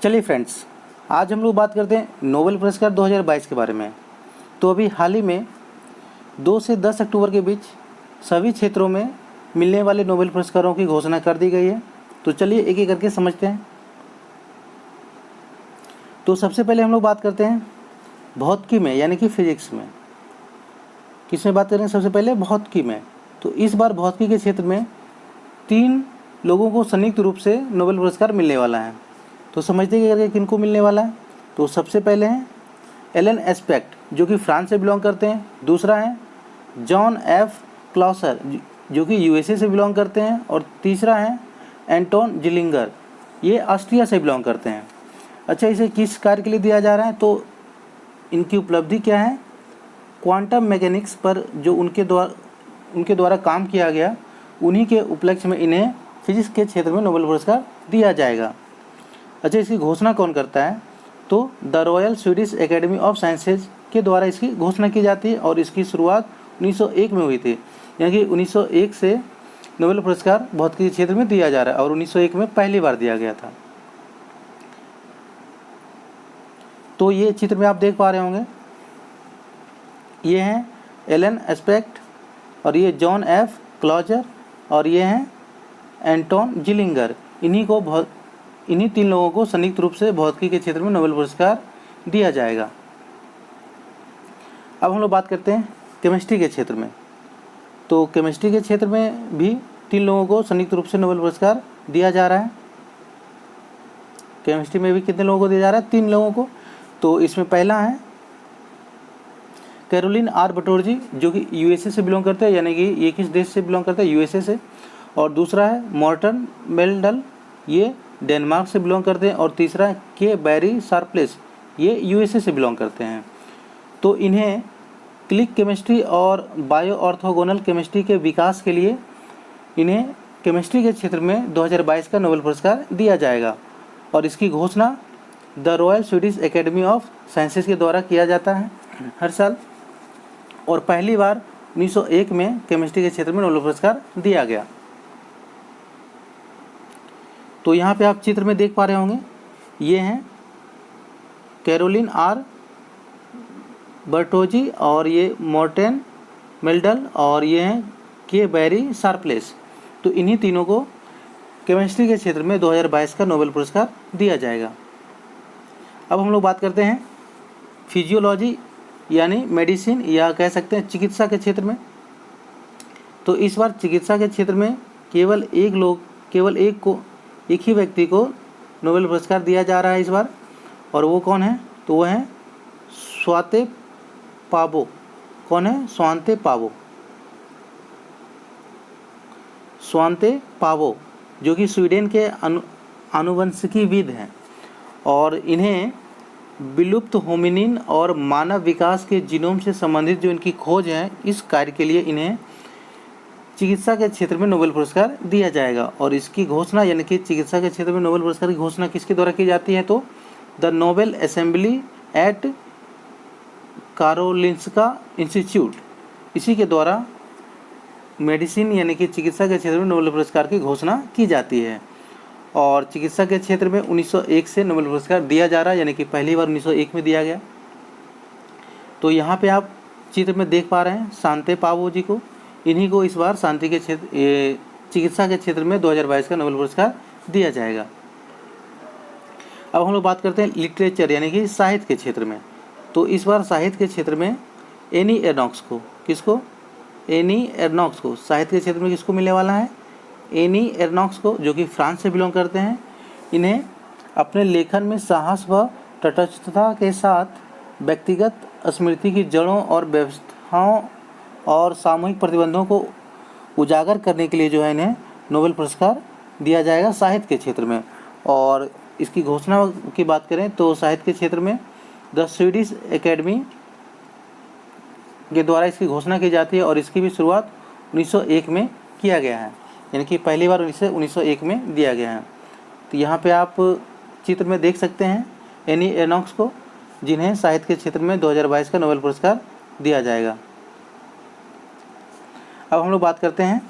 चलिए फ्रेंड्स, आज हम लोग बात करते हैं नोबेल पुरस्कार 2022 के बारे में। तो अभी हाल ही में 2 से 10 अक्टूबर के बीच सभी क्षेत्रों में मिलने वाले नोबेल पुरस्कारों की घोषणा कर दी गई है। तो चलिए एक एक करके समझते हैं। तो सबसे पहले हम लोग बात करते हैं भौतिकी में, यानी कि फिजिक्स में। किस में बात करेंगे? सबसे पहले भौतिकी में। तो इस बार भौतिकी के क्षेत्र में 3 लोगों को संयुक्त रूप से नोबेल पुरस्कार मिलने वाला है। तो समझते हैं करके किनको मिलने वाला है। तो सबसे पहले हैं एलन एस्पेक्ट, जो कि फ्रांस से बिलोंग करते हैं। दूसरा है जॉन एफ क्लॉसर, जो कि यूएसए से बिलोंग करते हैं। और तीसरा है एंटोन जिलिंगर, ये ऑस्ट्रिया से बिलोंग करते हैं। अच्छा, इसे किस कार्य के लिए दिया जा रहा है? तो इनकी उपलब्धि क्या है? क्वांटम मैकेनिक्स पर जो उनके द्वारा काम किया गया, उन्हीं के उपलक्ष्य में इन्हें फिजिक्स के क्षेत्र में नोबेल पुरस्कार दिया जाएगा। अच्छा, इसकी घोषणा कौन करता है? तो the royal Swedish academy of sciences के द्वारा इसकी घोषणा की जाती है। और इसकी शुरुआत 1901 में हुई थी, यानी कि 1901 से नोबेल पुरस्कार भौतिकी के क्षेत्र में दिया जा रहा है और 1901 में पहली बार दिया गया था। तो ये चित्र में आप देख पा रहे होंगे, ये हैं एलन एस्पेक्ट और ये जॉन एफ क्लॉजर और ये हैं एंटोन जिलिंगर। इन्हीं 3 लोगों को संयुक्त रूप से भौतिकी के क्षेत्र में नोबेल पुरस्कार दिया जाएगा। अब हम लोग बात करते हैं केमिस्ट्री के क्षेत्र में। तो केमिस्ट्री के क्षेत्र में भी 3 लोगों को संयुक्त रूप से नोबेल पुरस्कार दिया जा रहा है। केमिस्ट्री में भी कितने लोगों को दिया जा रहा है? 3 लोगों को। तो इसमें पहला है कैरोलिन आर बटोरजी, जो कि यूएसए से बिलोंग करते हैं, यानी कि ये किस देश से बिलोंग करते हैं? यूएसए से। और दूसरा है मॉर्टन मेल्डल, ये डेनमार्क से बिलोंग करते हैं। और तीसरा है के बैरी शार्प्लेस, ये यूएसए से बिलोंग करते हैं। तो इन्हें क्लिक केमिस्ट्री और बायो ऑर्थोगोनल केमिस्ट्री के विकास के लिए इन्हें केमिस्ट्री के क्षेत्र में 2022 का नोबेल पुरस्कार दिया जाएगा। और इसकी घोषणा the royal Swedish academy of sciences के द्वारा किया जाता है हर साल। और पहली बार 1901 में केमिस्ट्री के क्षेत्र में नोबेल पुरस्कार दिया गया। तो यहाँ पे आप चित्र में देख पा रहे होंगे, ये हैं कैरोलिन आर बर्टोजी और ये मॉर्टेन मेल्डल और ये हैं के बैरी शार्प्लेस। तो इन्हीं तीनों को केमिस्ट्री के क्षेत्र में 2022 का नोबेल पुरस्कार दिया जाएगा। अब हम लोग बात करते हैं फिजियोलॉजी, यानी मेडिसिन, या कह सकते हैं चिकित्सा के क्षेत्र में। तो इस बार चिकित्सा के क्षेत्र में केवल एक ही व्यक्ति को नोबेल पुरस्कार दिया जा रहा है इस बार। और वो कौन है? तो वो है स्वाते पावो। कौन है? स्वांते पावो, जो कि स्वीडन के आनुवंशिकीविद हैं। और इन्हें विलुप्त होमिनिन और मानव विकास के जीनोम से संबंधित जो इनकी खोज है, इस कार्य के लिए इन्हें चिकित्सा के क्षेत्र में नोबेल पुरस्कार दिया जाएगा। और इसकी घोषणा, यानी कि चिकित्सा के क्षेत्र में नोबेल पुरस्कार की घोषणा किसके द्वारा की जाती है? तो the Nobel Assembly at Karolinska Institute, इसी के द्वारा मेडिसिन यानी कि चिकित्सा के क्षेत्र में नोबेल पुरस्कार की घोषणा की जाती है। और चिकित्सा के क्षेत्र में 1901 से नोबेल पुरस्कार दिया जा रहा है, यानी कि पहली बार 1901 में दिया गया। तो यहाँ पे आप चित्र में देख पा रहे हैं शांते पावो जी को। इन्हीं को इस बार चिकित्सा के क्षेत्र में 2022 का नोबेल पुरस्कार दिया जाएगा। अब हम लोग बात करते हैं लिटरेचर, यानी कि साहित्य के क्षेत्र में। तो इस बार साहित्य के क्षेत्र में एनी एर्नॉक्स को, किसको? एनी एर्नॉक्स को साहित्य के क्षेत्र में किसको मिलने वाला है? एनी एर्नॉक्स को, जो कि फ्रांस से बिलोंग करते हैं। इन्हें अपने लेखन में साहस व तटस्थता के साथ व्यक्तिगत स्मृति की जड़ों और व्यवस्थाओं और सामूहिक प्रतिबंधों को उजागर करने के लिए जो है इन्हें नोबेल पुरस्कार दिया जाएगा साहित्य के क्षेत्र में। और इसकी घोषणा की बात करें तो साहित्य के क्षेत्र में द स्वीडिश एकेडमी के द्वारा इसकी घोषणा की जाती है। और इसकी भी शुरुआत 1901 में किया गया है, यानी कि पहली बार इसे 1901 में दिया गया है। तो यहाँ पे आप चित्र में देख सकते हैं एनी एर्नॉक्स को, जिन्हें साहित्य के क्षेत्र में 2022 का नोबेल पुरस्कार दिया जाएगा। अब हम लोग बात करते हैं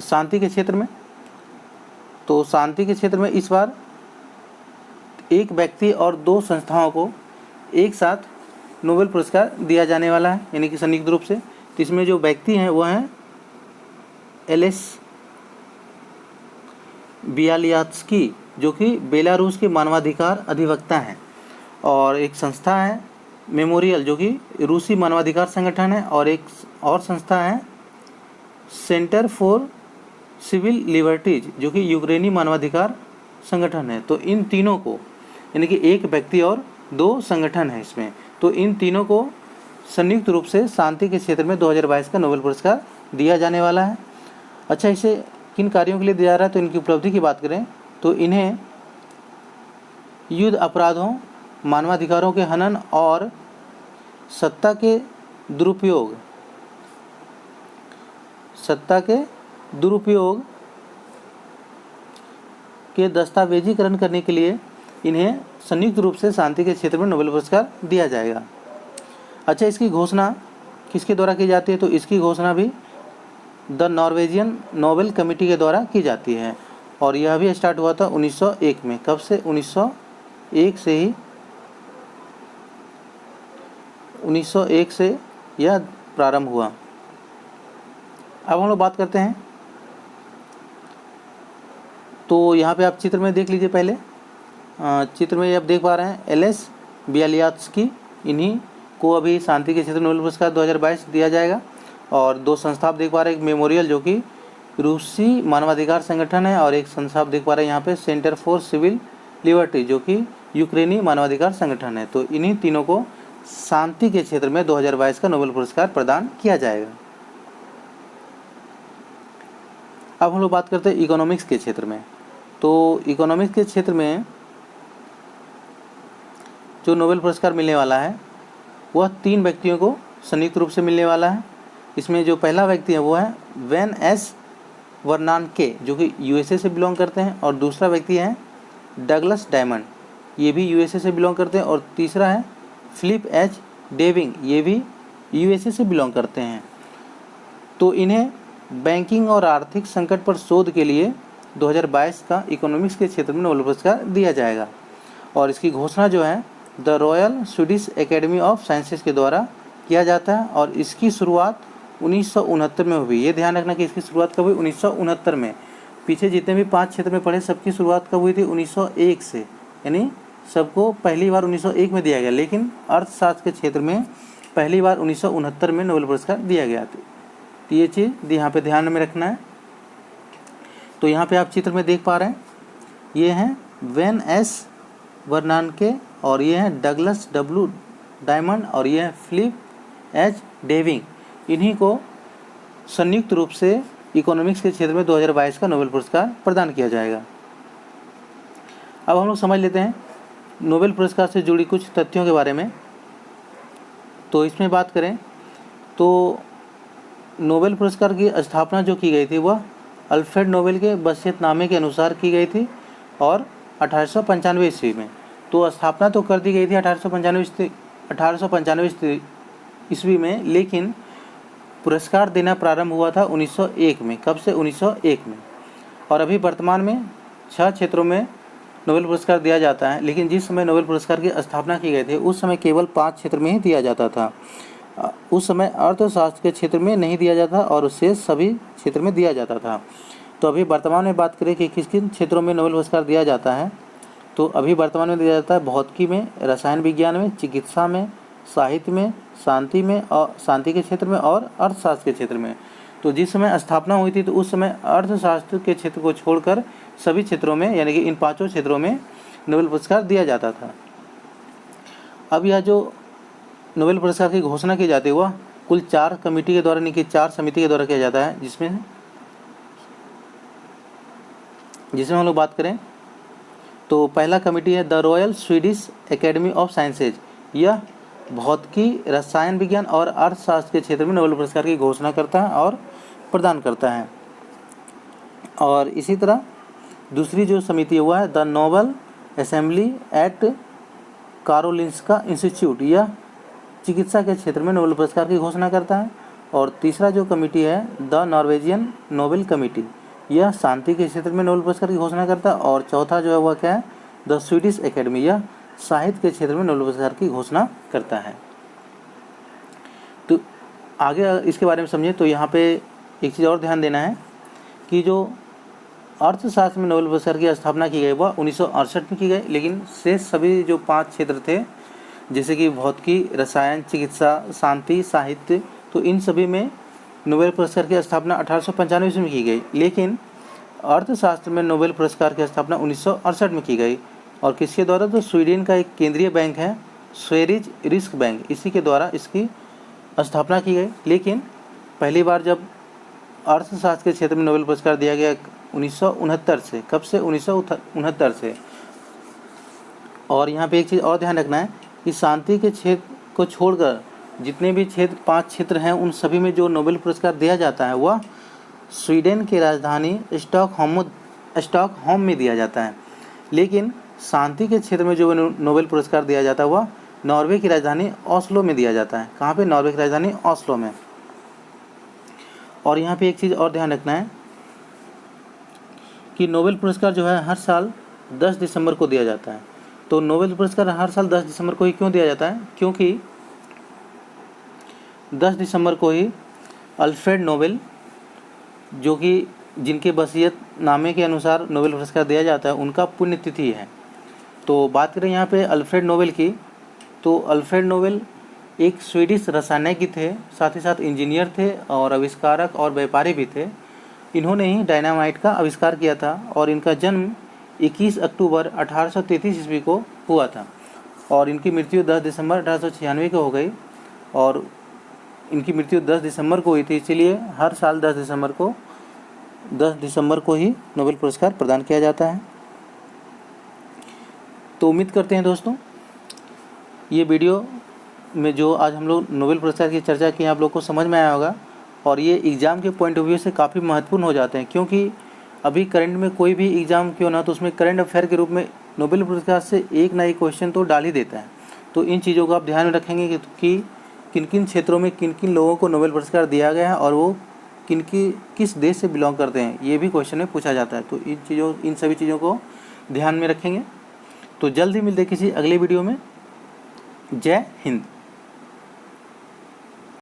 शांति के क्षेत्र में। तो शांति के क्षेत्र में इस बार एक व्यक्ति और 2 संस्थाओं को एक साथ नोबेल पुरस्कार दिया जाने वाला है, यानी कि संयुक्त रूप से। तो इसमें जो व्यक्ति हैं वो हैं एलेस बियालियात्स्की, जो कि बेलारूस के मानवाधिकार अधिवक्ता हैं, और एक संस्था है मेमोरियल, जो कि रूसी मानवाधिकार संगठन है, और एक और संस्था है सेंटर फॉर सिविल लिबर्टीज, जो कि यूक्रेनी मानवाधिकार संगठन है। तो इन तीनों को, यानी कि एक व्यक्ति और 2 संगठन है इसमें, तो इन तीनों को संयुक्त रूप से शांति के क्षेत्र में 2022 का नोबेल पुरस्कार दिया जाने वाला है। अच्छा, इसे किन कार्यों के लिए दिया जा रहा है, तो इनकी उपलब्धि की बात करें तो इन्हें युद्ध अपराधों, मानवाधिकारों के हनन और सत्ता के दुरुपयोग के दस्तावेजीकरण करने के लिए इन्हें संयुक्त रूप से शांति के क्षेत्र में नोबेल पुरस्कार दिया जाएगा। अच्छा, इसकी घोषणा किसके द्वारा की जाती है, तो इसकी घोषणा भी द नॉर्वेजियन नोबेल कमेटी के द्वारा की जाती है, और यह भी स्टार्ट हुआ था 1901 में। कब से? 1901 से यह प्रारंभ हुआ। अब हम लोग बात करते हैं, तो यहाँ पे आप चित्र में देख लीजिए। पहले चित्र में आप देख पा रहे हैं एलेस बियालियात्स्की, इन्हीं को अभी शांति के क्षेत्र में नोबेल पुरस्कार 2022 दिया जाएगा। और 2 संस्था आप देख पा रहे हैं, एक मेमोरियल जो कि रूसी मानवाधिकार संगठन है, और एक संस्था आप देख पा रहे हैं यहाँ पे सेंटर फॉर सिविल लिबर्टी, जो कि यूक्रेनी मानवाधिकार संगठन है। तो इन्हीं तीनों को शांति के क्षेत्र में 2022 का नोबेल पुरस्कार प्रदान किया जाएगा। अब हम लोग बात करते हैं इकोनॉमिक्स के क्षेत्र में। तो इकोनॉमिक्स के क्षेत्र में जो नोबेल पुरस्कार मिलने वाला है वह 3 व्यक्तियों को संयुक्त रूप से मिलने वाला है। इसमें जो पहला व्यक्ति है वो है वेन एस वर्नानके, जो कि यूएसए से बिलोंग करते हैं, और दूसरा व्यक्ति है डगलस डायमंड, ये भी यूएसए से बिलोंग करते हैं, और तीसरा है फिलिप एच डेविंग, ये भी यूएसए से बिलोंग करते हैं। तो इन्हें बैंकिंग और आर्थिक संकट पर शोध के लिए 2022 का इकोनॉमिक्स के क्षेत्र में नोबेल पुरस्कार दिया जाएगा, और इसकी घोषणा जो है the royal Swedish academy of sciences के द्वारा किया जाता है, और इसकी शुरुआत 1969 में हुई। ये ध्यान रखना कि इसकी शुरुआत कब हुई? 1969 में। पीछे जितने भी 5 क्षेत्र में पढ़े सबकी शुरुआत कब हुई थी? 1901 से, यानी सबको पहली बार 1901 में दिया गया, लेकिन अर्थशास्त्र के क्षेत्र में पहली बार 1969 में नोबेल पुरस्कार दिया गया था। तो ये चीज़ यहाँ पे ध्यान में रखना है। तो यहाँ पे आप चित्र में देख पा रहे हैं, ये हैं वेन एस वर्नानके, और ये हैं डगलस डब्ल्यू डायमंड, और ये हैं फिलिप एच डेविंग। इन्हीं को संयुक्त रूप से इकोनॉमिक्स के क्षेत्र में 2022 का नोबेल पुरस्कार प्रदान किया जाएगा। अब हम लोग समझ लेते हैं नोबेल पुरस्कार से जुड़ी कुछ तथ्यों के बारे में। तो इसमें बात करें तो नोबेल पुरस्कार की स्थापना जो की गई थी वह अल्फ्रेड नोबेल के वसीयतनामे के अनुसार की गई थी, और 1895 ईस्वी में। तो स्थापना तो कर दी गई थी 1895 ईस्वी में, लेकिन पुरस्कार देना प्रारंभ हुआ था 1901 में। कब से? 1901 में। और अभी वर्तमान में 6 क्षेत्रों में नोबेल पुरस्कार दिया जाता है, लेकिन जिस समय नोबेल पुरस्कार की स्थापना की गई थी उस समय केवल 5 क्षेत्र में ही दिया जाता था। उस समय अर्थशास्त्र के क्षेत्र में नहीं दिया जाता, और उससे सभी क्षेत्र में दिया जाता था। तो अभी वर्तमान में बात करें कि किस किन क्षेत्रों में नोबेल पुरस्कार दिया जाता है, तो अभी वर्तमान में दिया जाता है भौतिकी में, रसायन विज्ञान में, चिकित्सा में, साहित्य में, शांति में, और शांति के क्षेत्र में, और अर्थशास्त्र के क्षेत्र में। तो जिस समय स्थापना हुई थी तो उस समय अर्थशास्त्र के क्षेत्र को छोड़कर सभी क्षेत्रों में, यानी कि इन 5 क्षेत्रों में नोबेल पुरस्कार दिया जाता था। अब यह जो नोबेल पुरस्कार की घोषणा की जाती है वह कुल 4 कमेटी के द्वारा, नहीं कि 4 समिति के द्वारा किया जाता है, जिसमें हम लोग बात करें तो पहला कमेटी है the royal Swedish academy of sciences. यह भौतिकी, रसायन विज्ञान और अर्थशास्त्र के क्षेत्र में नोबेल पुरस्कार की घोषणा करता है और प्रदान करता है। और इसी तरह दूसरी जो समिति है वह है the Nobel Assembly at Karolinska Institute. यह चिकित्सा के क्षेत्र में नोबेल पुरस्कार की घोषणा करता है। और तीसरा जो कमेटी है द नॉर्वेजियन नोबेल कमेटी, यह शांति के क्षेत्र में नोबेल पुरस्कार की घोषणा करता है। और चौथा जो है वह क्या है? द स्वीडिश एकेडमी, यह साहित्य के क्षेत्र में नोबेल पुरस्कार की घोषणा करता है। तो आगे इसके बारे में समझें तो यहाँ पे एक चीज़ और ध्यान देना है कि जो अर्थशास्त्र में नोबेल पुरस्कार की स्थापना की गई वह 1968 में की गई, लेकिन शेष सभी जो 5 क्षेत्र थे जैसे कि भौतिकी, रसायन, चिकित्सा, शांति, साहित्य, तो इन सभी में नोबेल पुरस्कार की स्थापना 1895 में की गई, लेकिन अर्थशास्त्र में नोबेल पुरस्कार की स्थापना 1968 में की गई। और किसके द्वारा? तो स्वीडन का एक केंद्रीय बैंक है स्वेरिज रिस्क बैंक, इसी के द्वारा इसकी स्थापना की गई। लेकिन पहली बार जब अर्थशास्त्र के क्षेत्र में नोबेल पुरस्कार दिया गया 1969 से, कब से? 1969 से। और यहाँ पे एक चीज़ और ध्यान रखना है कि शांति के क्षेत्र को छोड़कर जितने भी क्षेत्र 5 क्षेत्र हैं उन सभी में जो नोबेल पुरस्कार दिया जाता है वह स्वीडन की राजधानी स्टॉकहोम में दिया जाता है। लेकिन शांति के क्षेत्र में जो नोबेल पुरस्कार दिया जाता है वह नॉर्वे की राजधानी ओस्लो में दिया जाता है। कहाँ पे? नॉर्वे की राजधानी ओस्लो में। और यहाँ पे एक चीज़ और ध्यान रखना है कि नोबेल पुरस्कार जो है हर साल 10 दिसंबर को दिया जाता है। तो नोबेल पुरस्कार हर साल 10 दिसंबर को ही क्यों दिया जाता है? क्योंकि 10 दिसंबर को ही अल्फ्रेड नोबेल, जो कि जिनके वसीयत नामे के अनुसार नोबेल पुरस्कार दिया जाता है, उनका पुण्यतिथि है। तो बात करें यहाँ पे अल्फ्रेड नोबेल की, तो अल्फ्रेड नोबेल एक स्वीडिश रसायनज्ञ थे, साथ ही साथ इंजीनियर थे और आविष्कारक और व्यापारी भी थे। इन्होंने ही डायनामाइट का आविष्कार किया था और इनका जन्म 21 अक्टूबर 1833 ईस्वी को हुआ था और इनकी मृत्यु 10 दिसंबर 1896 को हो गई। और इनकी मृत्यु 10 दिसंबर को हुई थी, इसीलिए हर साल 10 दिसंबर को ही नोबेल पुरस्कार प्रदान किया जाता है। तो उम्मीद करते हैं दोस्तों ये वीडियो में जो आज हम लोग नोबेल पुरस्कार की चर्चा की आप लोग को समझ में आया होगा। और ये एग्ज़ाम के पॉइंट ऑफ व्यू से काफ़ी महत्वपूर्ण हो जाते हैं, क्योंकि अभी करंट में कोई भी एग्ज़ाम क्यों ना, तो उसमें करंट अफेयर के रूप में नोबेल पुरस्कार से एक ना एक क्वेश्चन तो डाल ही देता है। तो इन चीज़ों को आप ध्यान में रखेंगे कि किन किन क्षेत्रों में किन किन लोगों को नोबेल पुरस्कार दिया गया है और वो किस देश से बिलोंग करते हैं, ये भी क्वेश्चन में पूछा जाता है। तो इन सभी चीज़ों को ध्यान में रखेंगे। तो जल्द ही मिलते किसी अगले वीडियो में। जय हिंद।